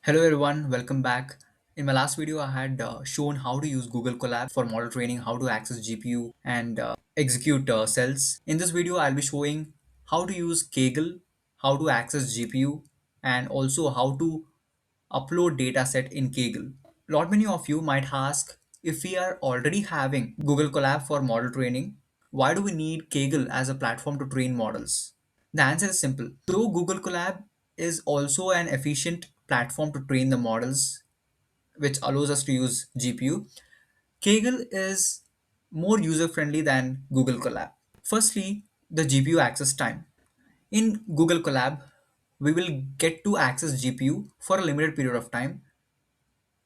Hello everyone, welcome back. In my last video, I had shown how to use Google Colab for model training, how to access GPU and execute cells. In this video, I'll be showing how to use Kaggle, how to access GPU, and also how to upload dataset in Kaggle. Lot many of you might ask, if we are already having Google Colab for model training, why do we need Kaggle as a platform to train models? The answer is simple. Though Google Colab is also an efficient platform to train the models, which allows us to use GPU, Kaggle is more user friendly than Google Colab. Firstly, the GPU access time. In Google Colab, we will get to access GPU for a limited period of time,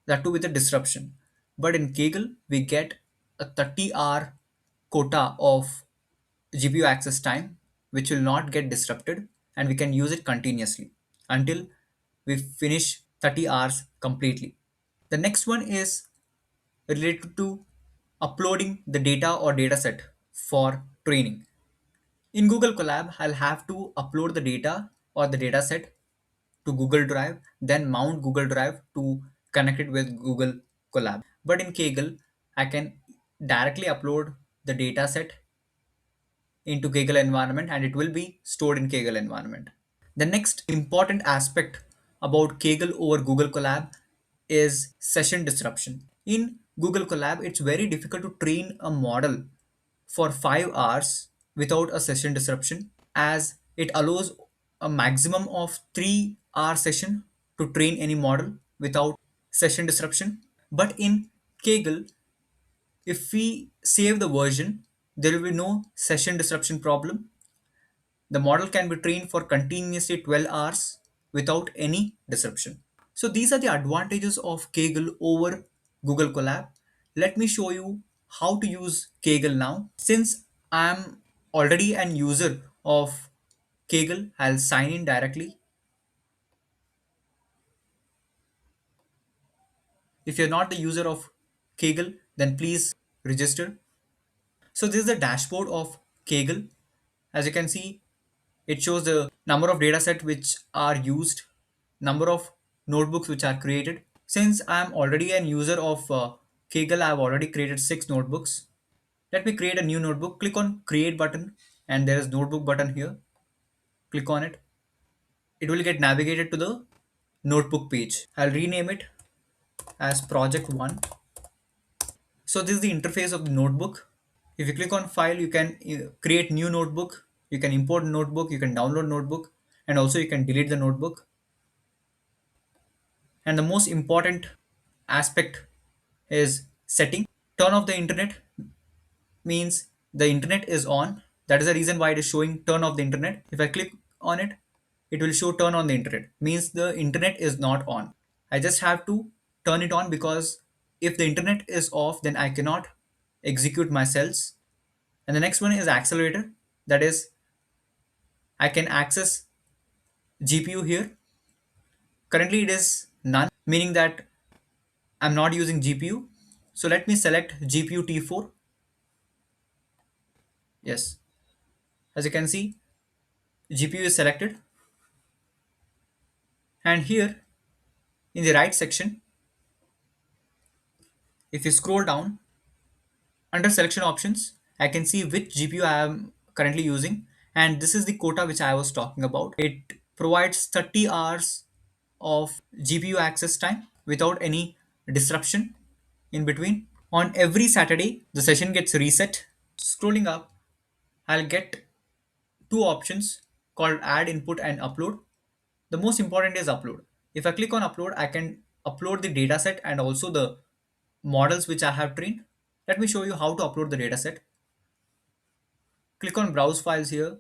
that too with a disruption. But in Kaggle, we get a 30-hour quota of GPU access time, which will not get disrupted, and we can use it continuously until we finish 30 hours completely. The next one is related to uploading the data or dataset for training. In Google Colab, I'll have to upload the data or the dataset to Google Drive, then mount Google Drive to connect it with Google Colab. But in Kaggle, I can directly upload the dataset into Kaggle environment and it will be stored in Kaggle environment. The next important aspect about Kaggle over Google Colab is session disruption. In Google Colab, it's very difficult to train a model for 5 hours without a session disruption, as it allows a maximum of 3-hour session to train any model without session disruption. But in Kaggle, if we save the version, there will be no session disruption problem. The model can be trained for continuously 12 hours without any disruption. So these are the advantages of Kaggle over Google Colab. Let me show you how to use Kaggle now. Since I'm already an user of Kaggle, I'll sign in directly. If you're not the user of Kaggle, then please register. So this is the dashboard of Kaggle. As you can see, it shows the number of dataset which are used, number of notebooks which are created. Since I am already an user of Kaggle, I have already created 6 notebooks. Let me create a new notebook. Click on create button and there is notebook button here. Click on it. It will get navigated to the notebook page. I'll rename it as project 1. So this is the interface of the notebook. If you click on file, you can create new notebook. You can import notebook. You can download notebook, and also you can delete the notebook. And the most important aspect is setting. Turn off the internet means the internet is on. That is the reason why it is showing turn off the internet. If I click on it, it will show turn on the internet. Means the internet is not on. I just have to turn it on because if the internet is off, then I cannot execute my cells. And the next one is accelerator. That is, I can access GPU here. Currently it is none, meaning that I'm not using GPU. So let me select GPU T4. Yes, as you can see, GPU is selected. And here in the right section, if you scroll down under selection options, I can see which GPU I am currently using. And this is the quota which I was talking about. It provides 30 hours of GPU access time without any disruption in between. On every Saturday, the session gets reset. Scrolling up, I'll get two options called add input and upload. The most important is upload. If I click on upload, I can upload the dataset and also the models which I have trained. Let me show you how to upload the dataset. Click on browse files here,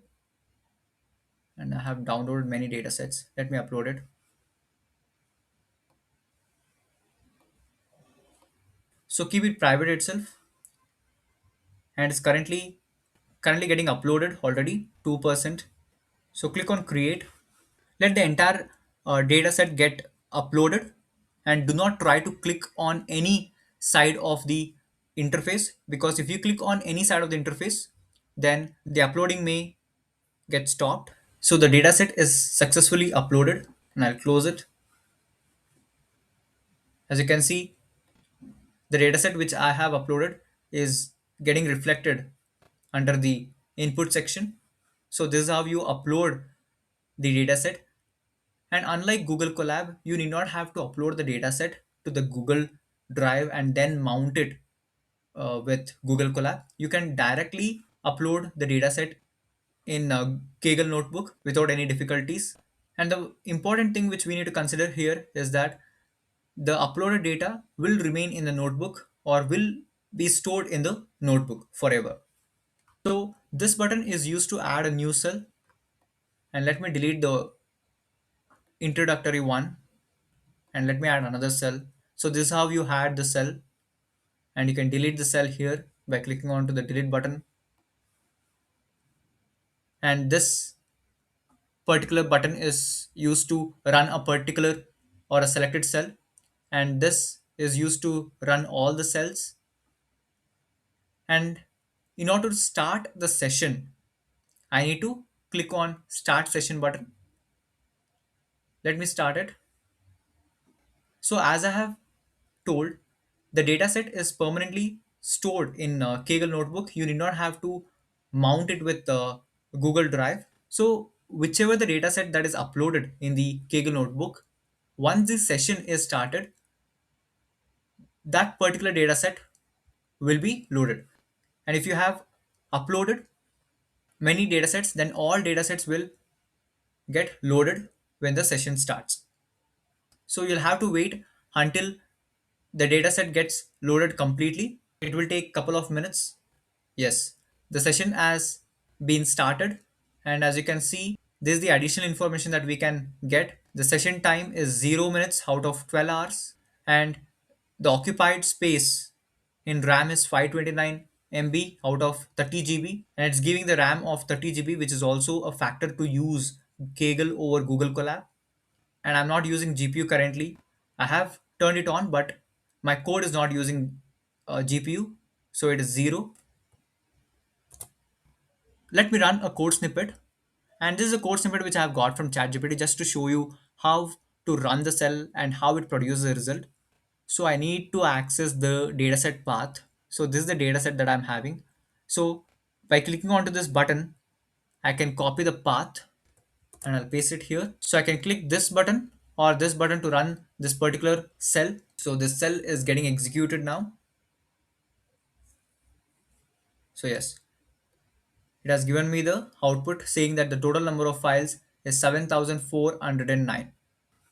and I have downloaded many datasets. Let me upload it. So keep it private itself, and it's currently getting uploaded already 2%. So click on create. Let the entire data set get uploaded, and do not try to click on any side of the interface, because if you click on any side of the interface, then the uploading may get stopped. So the data set is successfully uploaded, and I'll close it. As you can see, the dataset which I have uploaded is getting reflected under the input section. So this is how you upload the dataset. And unlike Google Colab, you need not have to upload the dataset to the Google Drive and then mount it with Google Colab. You can directly upload the dataset in Kaggle Notebook without any difficulties. And the important thing which we need to consider here is that the uploaded data will remain in the notebook or will be stored in the notebook forever. So this button is used to add a new cell, and let me delete the introductory one and let me add another cell. So this is how you had the cell, and you can delete the cell here by clicking onto the delete button. And this particular button is used to run a particular or a selected cell, and this is used to run all the cells. And in order to start the session, I need to click on start session button. Let me start it. So as I have told, the dataset is permanently stored in Kaggle Notebook. You need not have to mount it with Google Drive. So whichever the dataset that is uploaded in the Kaggle Notebook, once this session is started, that particular dataset will be loaded. And if you have uploaded many datasets, then all datasets will get loaded when the session starts. So you'll have to wait until the dataset gets loaded completely. It will take couple of minutes. Yes, the session has been started, and as you can see, this is the additional information that we can get. The session time is 0 minutes out of 12 hours, and the occupied space in RAM is 529 MB out of 30 GB, and it's giving the RAM of 30 GB, which is also a factor to use Kaggle over Google Colab. And I'm not using GPU currently. I have turned it on, but my code is not using GPU, so it is 0. Let me run a code snippet. And this is a code snippet which I have got from ChatGPT just to show you how to run the cell and how it produces a result. So I need to access the dataset path. So this is the dataset that I'm having. So by clicking onto this button, I can copy the path and I'll paste it here. So I can click this button or this button to run this particular cell. So this cell is getting executed now. So yes, it has given me the output saying that the total number of files is 7,409.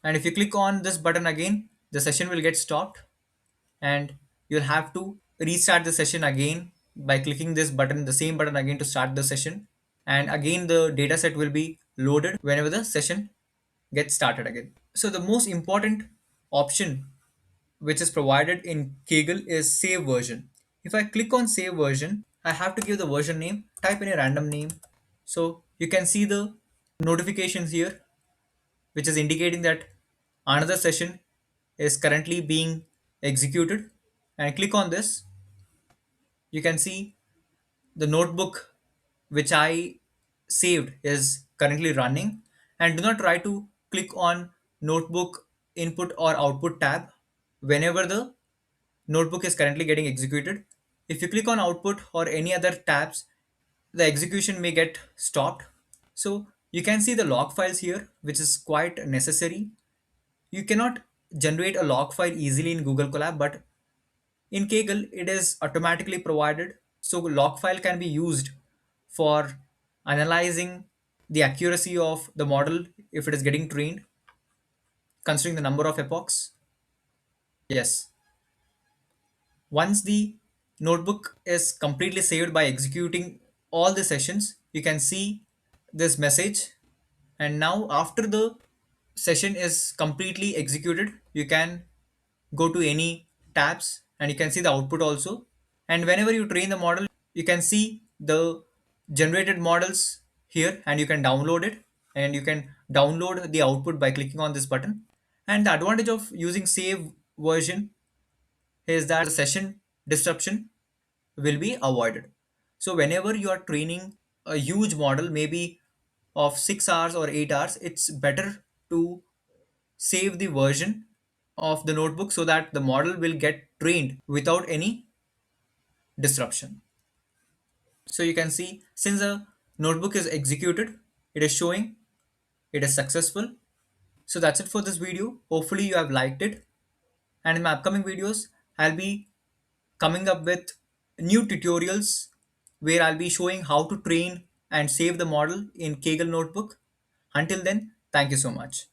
And if you click on this button again, the session will get stopped and you'll have to restart the session again by clicking this button, the same button again to start the session. And again, the dataset will be loaded whenever the session gets started again. So the most important option which is provided in Kaggle is save version. If I click on save version, I have to give the version name, type in a random name. So you can see the notifications here, which is indicating that another session is currently being executed. And click on this, you can see the notebook which I saved is currently running. And do not try to click on notebook input or output tab whenever the notebook is currently getting executed. If you click on output or any other tabs, the execution may get stopped. So you can see the log files here, which is quite necessary. You cannot generate a log file easily in Google Colab, but in Kaggle, it is automatically provided. So log file can be used for analyzing the accuracy of the model if it is getting trained, considering the number of epochs. Yes, once the notebook is completely saved by executing all the sessions, you can see this message. And now, after the session is completely executed, you can go to any tabs and you can see the output also. And whenever you train the model, you can see the generated models here and you can download it, and you can download the output by clicking on this button. And the advantage of using save version is that the session disruption will be avoided. So whenever you are training a huge model, maybe of 6 hours or 8 hours, it's better to save the version of the notebook so that the model will get trained without any disruption. So you can see since the notebook is executed, it is showing it is successful. So that's it for this video. Hopefully you have liked it. And in my upcoming videos, I'll be coming up with new tutorials where I'll be showing how to train and save the model in Kaggle Notebook. Until then, thank you so much.